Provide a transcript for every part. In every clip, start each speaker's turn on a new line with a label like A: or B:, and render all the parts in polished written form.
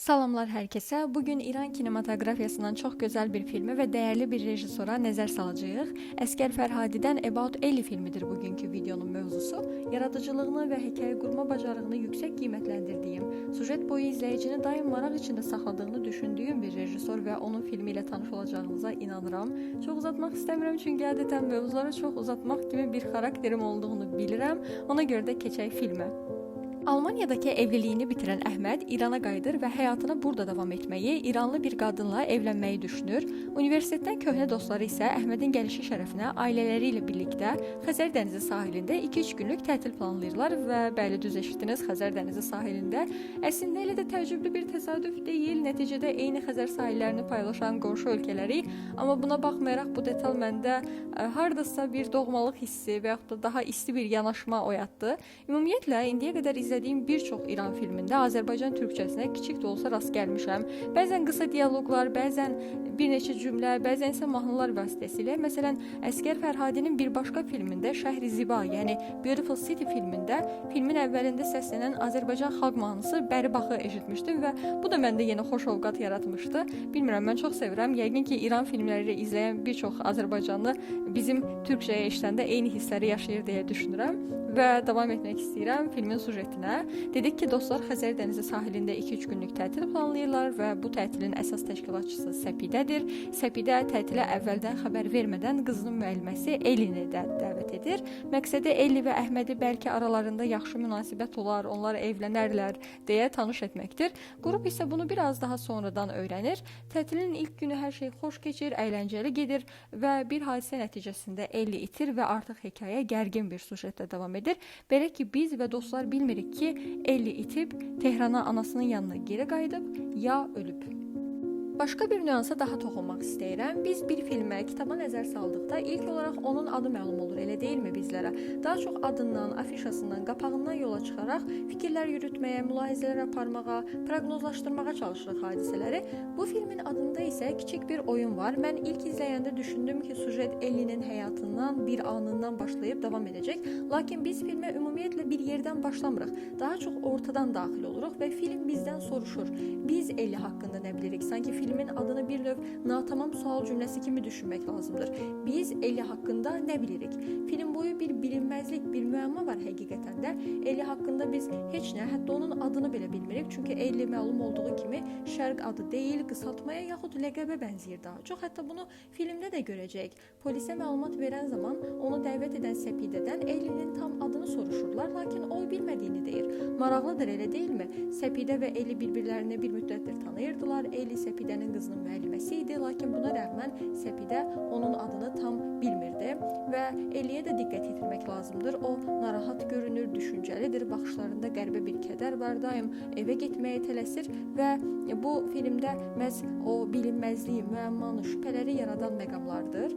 A: Salamlar hər kəsə. Bugün İran kinematografiyasından çox gözəl bir filmi və dəyərli bir rejissora nəzər salacağıq. Əskər Fərhadidən About Ellie filmidir bugünkü videonun mövzusu. Yaradıcılığını və hekayə qurma bacarığını yüksək qiymətləndirdiyim, sujet boyu izləyicini daim maraq içində saxladığını düşündüyüm bir rejissor və onun filmi ilə tanış olacağınıza inanıram. Çox uzatmaq istəmirəm çünki adətən mövzuları çox uzatmaq kimi bir xarakterim olduğunu bilirəm. Ona görə də keçək filmə. Almaniyadakı evliliyini bitirən Əhməd İrana qayıdır və həyatına burada davam etməyi, İranlı bir qadınla evlənməyi düşünür. Universitetdən köhnə dostları isə Əhmədin gəlişi şərəfinə ailələri ilə birlikdə Xəzər dənizi sahilində 2-3 günlük tətil planlayırlar və bəli, düz eşitdiniz, Xəzər dənizi sahilində. Əslində elə də təəccüblü bir təsadüf deyil, nəticədə eyni Xəzər sahillərini paylaşan qonşu ölkələri, amma buna baxmayaraq bu detal məndə hardasa bir doğmalıq hissi və yaxud da daha isti bir yanaşma oyatdı. Ümumiyyətlə, indiyə qədər izlədiyim bir çox İran filmində Azərbaycan türkçəsinə kiçik də olsa rast gəlmişəm. Bəzən qısa dialoqlar, bəzən bir neçə cümlə, bəzən isə mahnılar vasitəsilə. Məsələn, Əskər Fərhadinin bir başqa filmində Şəhri Ziba, yəni Beautiful City filmində filmin əvvəlində səslənən Azərbaycan xalq mahnısı Bəribaxı eşitmişdim və bu da məndə yenə xoş ovqat yaratmışdı. Bilmirəm, mən çox sevirəm. Yəqin ki, İran filmləri izləyən bir çox Azərbaycanlı bizim türkçəyə eşidəndə eyni hissləri yaşayır deyə düşünürəm və davam etmək istəyirəm filmin sujetinə. Dedik ki, dostlar Xəzər dənizi sahilində 2-3 günlük tətil planlayırlar və bu tətilin əsas təşkilatçısı Səpidədir. Səpidə tətilə əvvəldən xəbər vermədən qızının müəlliməsi Ellini də dəvət edir. Məqsədi Elli və Əhmədi bəlkə aralarında yaxşı münasibət olar, onlar evlənərlər deyə tanış etməkdir. Qrup isə bunu biraz daha sonradan öyrənir. Tətilin ilk günü hər şey xoş keçir, əyləncəli gedir və bir hadisə nəticəsində Elli itir və artıq hekayə gərgin bir sujetlə davam edir. Belə ki, biz və dostlar bilmirik ki, Elli itib Tehrana anasının yanına geri qayıdıb ya ölüb. Başqa bir nüansa daha toxunmaq istəyirəm. Biz bir filmə, kitaba nəzər saldıqda ilk olaraq onun adı məlum olur, elə deyilmi bizlərə? Daha çox adından, afişasından, qapağından yola çıxaraq fikirlər yürütməyə, mülahizələr aparmağa, proqnozlaşdırmağa çalışırıq hadisələri. Bu filmin adında isə kiçik bir oyun var. Mən ilk izləyəndə düşündüm ki, sujet Ellinin həyatından, bir anından başlayıb davam edəcək. Lakin biz filmə ümumiyyətlə bir yerdən başlamırıq. Daha çox ortadan daxil oluruq və film bizdən soruşur. Biz Elli haqqında nə bilirik? Sanki filmin adını bir növ natamam sual cümləsi kimi düşünmək lazımdır. Biz Elli haqqında nə bilirik? Film boyu bir bilinməzlik, bir müəmma var həqiqətən də. Elli haqqında biz heç nə, hətta onun adını belə bilmirik. Çünki Elli məlum olduğu kimi şərq adı deyil, qısaltmaya yaxud ləqəbə bənzəyir daha çox. Hətta bunu filmdə də görəcəyik. Polisə məlumat verən zaman onu dəvət edən Səpidədən Ellinin tam adını soruşurlar, lakin o bilmədiyini deyir. Maraqlıdır, elə deyilmi? Səpidə və Elli bir-birlərini bir müddətdir tanıyırdılar. Elli Səpidənin qızının müəlliməsi idi, lakin buna rəğmən Səpidə onun adını tam bilmirdi və Elliyə də diqqət yetirmək lazımdır. O narahat görünür, düşüncəlidir, baxışlarında qəribə bir kədər var, daim evə getməyə tələsir və bu filmdə məhz o bilinməzliyi, müəmmanı, şübhələri yaradan məqamlardır.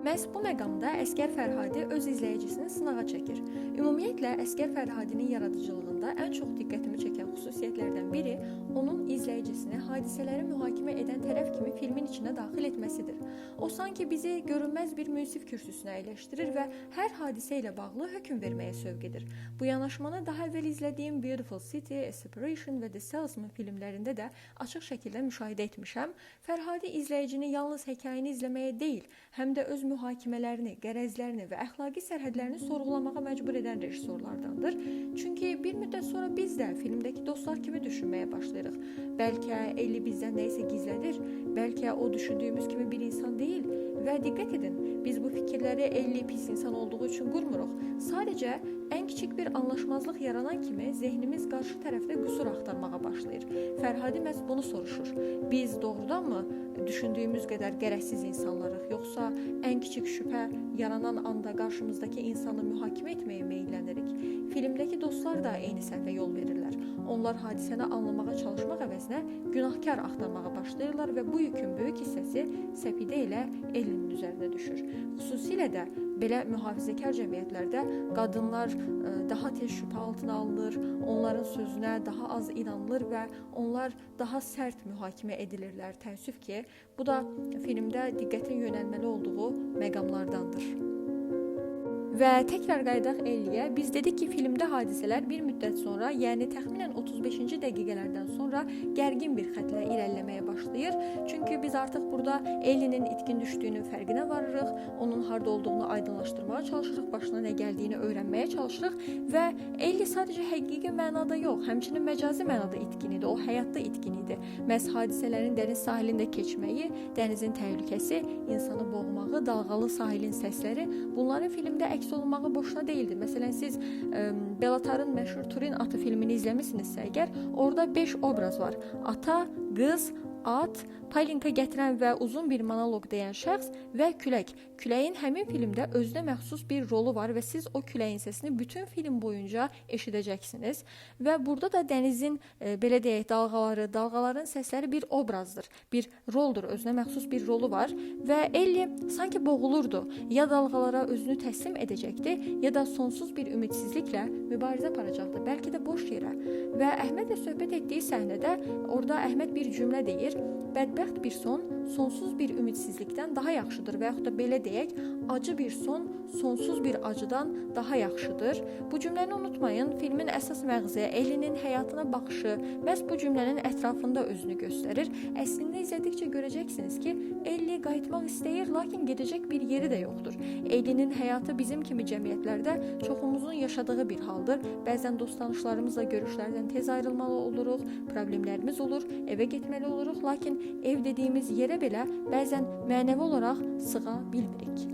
A: Məhz bu məqamda Əskər Fərhadi öz izləyicisini sınağa çəkir. Ümumiyyətlə, Əskər Fərhadinin yaradıcılığında ən çox diqqətimi çəkən xüsusiyyətlərdən biri onun izləyicisini hadisələri mühakimə edən tərəf kimi filmin içinə daxil etməsidir. O sanki bizi görünməz bir münsif kürsüsünə əyləşdirir və hər hadisə ilə bağlı hökm verməyə sövq edir. Bu yanaşmanı daha əvvəl izlədiyim Beautiful City, Separation və The Salesman filmlərində də açıq şəkildə müşahidə etmişəm. Fərhadi izləyicini yalnız hekayəni izləməyə deyil, həm də öz mühakimələrini, qərəzlərini və əxlaqi sərhədlərini sorğulamağa məcbur edən rejissorlardandır. Çünki bir müddət sonra biz də filmdəki dostlar kimi düşünməyə başlayırıq. Bəlkə Elli bizdən nəyisə gizlədir, bəlkə o düşündüyümüz kimi bir insan deyil və diqqət edin, biz bu fikirləri Elli pis insan olduğu üçün qurmuruq. Sadəcə ən kiçik bir anlaşmazlıq yaranan kimi zehnimiz qarşı tərəfdə qüsur axtarmağa başlayır. Fərhadi məhz bunu soruşur. Biz doğrudanmı düşündüyümüz qədər gərəksiz insanlarıq, yoxsa ən kiçik şübhə yaranan anda qarşımızdakı insanı mühakimə etməyə meyillənirik? Filmdəki dostlar da eyni səhvə yol verirlər. Onlar hadisəni anlamağa çalışmaq əvəzinə günahkar axtarmağa başlayırlar və bu yükün böyük hissəsi Səpidə ilə Ellinin üzərinə düşür. Xüsusilə də belə mühafizəkar cəmiyyətlərdə qadınlar daha tez şübhə altına alınır, onların sözünə daha az inanılır və onlar daha sərt mühakimə edilirlər. Təəssüf ki, bu da filmdə diqqətin yönəlməli olduğu məqamlardandır. Və təkrar qayıdaq Elliyə. Biz dedik ki, filmdə hadisələr bir müddət sonra, yəni təxminən 35-ci dəqiqələrdən sonra gərgin bir xətlə irəliləməyə başlayır. Çünki biz artıq burada Ellinin itkin düşdüyünün fərqinə varırıq, onun harda olduğunu aydınlaşdırmağa çalışırıq, başına nə gəldiyini öyrənməyə çalışırıq və Elli sadəcə həqiqi mənada yox, həmçinin məcazi mənada itkin idi, o həyatda itkin idi. Məhz hadisələrin dəniz sahilində keçməyi, dənizin təhlükəsi, insanı boğmağı, dalğalı sahilin səsləri, bunların filmdə əks olunmağı boşuna deyildi. Məsələn, siz Belatar'ın məşhur Turin atı filmini izləmisinizsə əgər, orada 5 obraz var. Ata, qız, at, Palinka gətirən və uzun bir monoloq deyən şəxs və külək. Küləyin həmin filmdə özünə məxsus bir rolu var və siz o küləyin səsini bütün film boyunca eşidəcəksiniz. Və burada da dənizin, belə deyək, dalğaların səsləri bir obrazdır, bir roldur, özünə məxsus bir rolu var və Elli sanki boğulurdu. Ya dalğalara özünü təslim edəcəkdi, ya da sonsuz bir ümidsizliklə mübarizə aparacaqdı, bəlkə də boş yerə. Və Əhmədlə söhbət etdiyi səhnədə orada Əhməd bir cümlə deyir: bədbəxt bir son sonsuz bir ümidsizlikdən daha yaxşıdır və yaxud da belə deyək, acı bir son sonsuz bir acıdan daha yaxşıdır. Bu cümləni unutmayın. Filmin əsas məğzi, Ellinin həyatına baxışı məhz bu cümlənin ətrafında özünü göstərir. Əslində izlədikcə görəcəksiniz ki, Elli qayıtmaq istəyir, lakin gedəcək bir yeri də yoxdur. Ellinin həyatı bizim kimi cəmiyyətlərdə çoxumuzun yaşadığı bir haldır. Bəzən dost tanışlarımızla görüşlərdən tez ayrılmalı oluruq, problemlərimiz olur, evə getməli oluruq, lakin ev dediyimiz yerə belə bəzən mənəvi olaraq sığa bilmirik.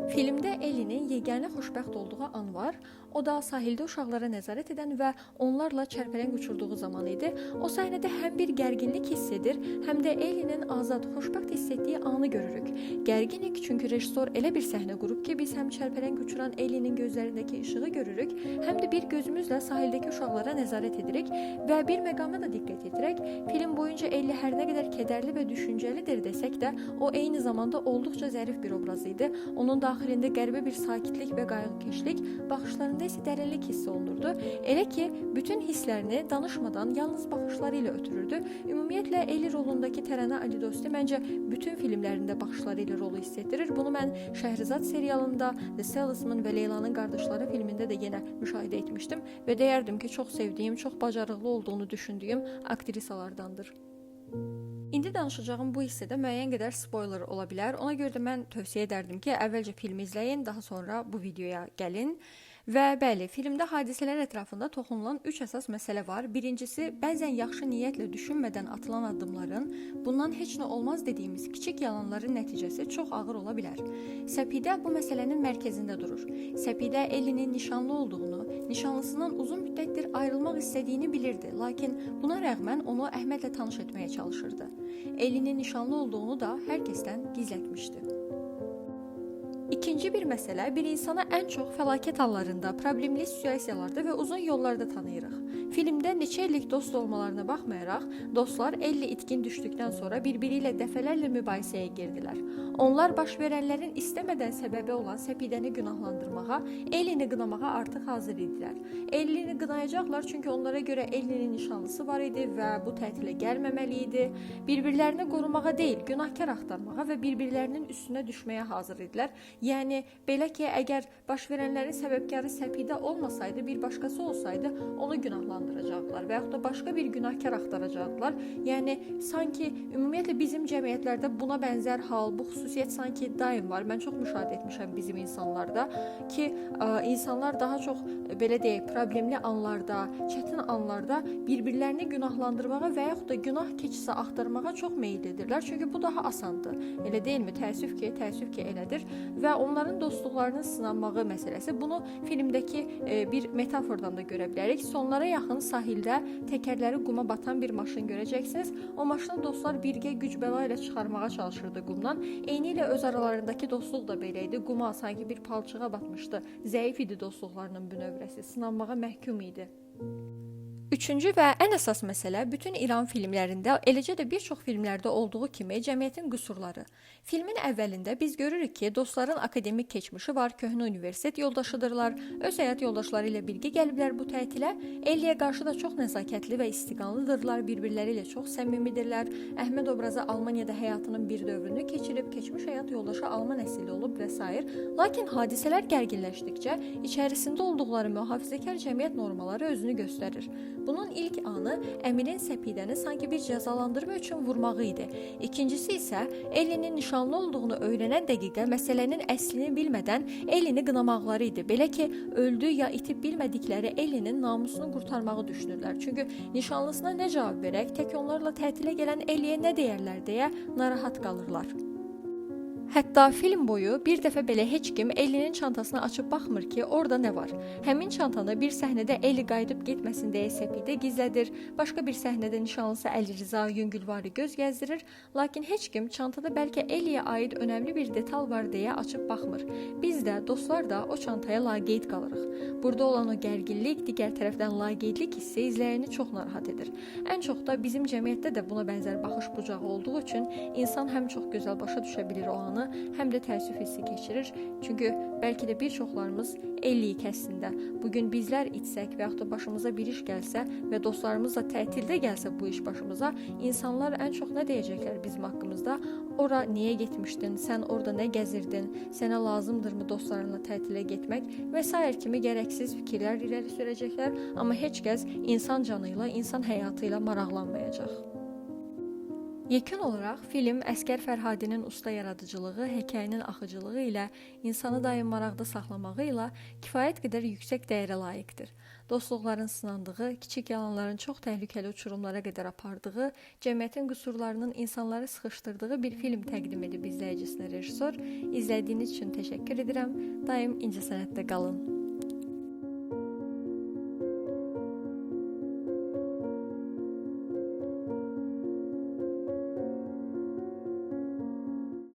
A: Filmdə Ellinin yeganə xoşbəxt olduğu an var. O da sahildə uşaqlara nəzarət edən və onlarla çərpələng uçurduğu zaman idi. O səhnədə həm bir gərginlik hiss edir, həm də Ellinin azad, xoşbəxt hiss etdiyi anı görürük. Gərginik çünki rejissor elə bir səhnə qurub ki, biz həm çərpələng uçuran Ellinin gözlərindəki işığı görürük, həm də bir gözümüzlə sahildəki uşaqlara nəzarət edirik və bir məqama da diqqət edirək. Film boyunca Elli hər nə qədər kədərli və düşüncəlidir desək də, o eyni zamanda olduqca zərif bir obraz idi. Onun daxilində qəribə bir sakitlik və qayğıkeşlik, baxışlarında isə dərinlik hissi olunurdu. Elə ki, bütün hisslərini danışmadan yalnız baxışları ilə ötürürdü. Ümumiyyətlə, Elli rolundakı Tərənə Alidosti məncə bütün filmlərində baxışları ilə rolu hiss etdirir. Bunu mən Şəhrizad serialında, The Salesman və Leylanın qardaşları filmində də yenə müşahidə etmişdim və deyərdim ki, çox sevdiyim, çox bacarıqlı olduğunu düşündüyüm aktrisalardandır. İndi danışacağım bu hissədə müəyyən qədər spoiler ola bilər. Ona görə də mən tövsiyə edərdim ki, əvvəlcə filmi izləyin, daha sonra bu videoya gəlin. Və bəli, filmdə hadisələr ətrafında toxunulan 3 əsas məsələ var. Birincisi, bəzən yaxşı niyyətlə düşünmədən atılan addımların, bundan heç nə olmaz dediyimiz kiçik yalanların nəticəsi çox ağır ola bilər. Səpidə bu məsələnin mərkəzində durur. Səpidə Ellinin nişanlı olduğunu, nişanlısından uzun müddətdir ayrılmaq istədiyini bilirdi, lakin buna rəğmən onu Əhmədlə tanış etməyə çalışırdı. Ellinin nişanlı olduğunu da hər kəsdən gizlətmişdi. İkinci bir məsələ, bir insana ən çox fəlakət hallarında, problemli situasiyalarda və uzun yollarda tanıyırıq. Filmdə neçə illik dost olmalarına baxmayaraq, dostlar Elli itkin düşdükdən sonra birbiri ilə dəfələrlə mübahisəyə girdilər. Onlar baş verənlərin istəmədən səbəbi olan Səpidəni günahlandırmağa, Ellini qınamağa artıq hazır idilər. Ellini qınayacaqlar çünki onlara görə Ellinin nişanlısı var idi və bu tətilə gəlməməli idi. Bir-birlərini qorumağa deyil, günahkar axtarmağa və bir-birlərinin üstünə düşməyə hazır idilər. Yəni, belə ki, əgər baş verənlərin səbəbkarı Səpidə olmasaydı, bir başqası olsaydı, onu günahlandıracaqlar və yaxud da başqa bir günahkar axtaracaqlar. Yəni, sanki ümumiyyətlə bizim cəmiyyətlərdə buna bənzər hal, bu xüsusiyyət sanki daim var. Mən çox müşahidə etmişəm bizim insanlarda ki, insanlar daha çox, belə deyək, problemli anlarda, çətin anlarda bir-birlərini günahlandırmağa və yaxud da günah keçisi axtarmağa çox meyil edirlər. Çünki bu daha asandır. Elə deyilmi? Təəssüf ki, elədir. Və onların dostluqlarının sınanmağı məsələsi. Bunu filmdəki bir metafordan da görə bilərik. Sonlara yaxın sahildə təkərləri quma batan bir maşın görəcəksiniz. O maşını dostlar birgə güc bəla ilə çıxarmağa çalışırdı qumdan. Eyni ilə öz aralarındakı dostluq da belə idi. Quma sanki bir palçığa batmışdı. Zəif idi dostluqlarının bünövrəsi. Sınanmağa məhkum idi. Üçüncü və ən əsas məsələ bütün İran filmlərində, eləcə də bir çox filmlərdə olduğu kimi cəmiyyətin qüsurları. Filmin əvvəlində biz görürük ki, dostların akademik keçmişi var, köhnə universitet yoldaşıdırlar, öz həyat yoldaşları ilə birgə gəliblər bu tətilə. Elliyə qarşı da çox nəzakətli və istiqanlıdırlar, bir-birləri ilə çox səmimidirlər. Əhməd obrazı Almaniyada həyatının bir dövrünü keçirib, keçmiş həyat yoldaşı Alman əsilli olub və s. Lakin hadisələr gərginləşdikcə içərisində olduqları mühafizəkar cəmiyyət normaları özünü göstərir. Bunun ilk anı Əmirin Səpidəni sanki bir cəzalandırma üçün vurmağı idi. İkincisi isə Ellinin nişanlı olduğunu öyrənən dəqiqə məsələnin əslini bilmədən Ellini qınamaqları idi. Belə ki, öldü ya itib bilmədikləri Ellinin namusunu qurtarmağı düşünürlər. Çünki nişanlısına nə cavab verək, tək onlarla tətilə gələn Elliyə nə deyərlər deyə narahat qalırlar. Hətta film boyu bir dəfə belə heç kim Ellinin çantasını açıb baxmır ki, orada nə var. Həmin çantanı bir səhnədə Elli qayıdıb getməsin deyə Səpidə gizlədir, başqa bir səhnədə nişanlısı Əli Rıza yüngülvari göz gəzdirir, lakin heç kim çantada bəlkə Elliyə aid önəmli bir detal var deyə açıb baxmır. Biz də, dostlar da o çantaya laqeyd qalırıq. Burada olan o gərginlik, digər tərəfdən laqeydlik hissi izləyəni çox narahat edir. Ən çox da bizim cəmiyyətdə də buna bənzər baxış bucağı olduğu üçün insan həm çox gözəl başa düşə bilir o anı, həm də təəssüf hissi keçirir. Çünki bəlkə də bir çoxlarımız Elliyi kəsdində bugün bizlər itsək və yaxud da başımıza bir iş gəlsə və dostlarımızla tətildə gəlsə bu iş başımıza, insanlar ən çox nə deyəcəklər bizim haqqımızda? Ora niyə getmişdin? Sən orada nə gəzirdin? Sənə lazımdırmı dostlarınla tətilə getmək və s. kimi gərəksiz fikirlər irəli sürəcəklər, amma heç kəs insan canıyla, insan həyatı ilə maraqlanmayacaq. Yekun olaraq film Əskər Fərhadinin usta yaradıcılığı, hekayənin axıcılığı ilə insanı daim maraqda saxlamağı ilə kifayət qədər yüksək dəyərə layiqdir. Dostluqların sınandığı, kiçik yalanların çox təhlükəli uçurumlara qədər apardığı, cəmiyyətin qüsurlarının insanları sıxışdırdığı bir film təqdim edib izləyicisinə rejissor. İzlədiyiniz üçün təşəkkür edirəm. Daim incəsənətdə qalın.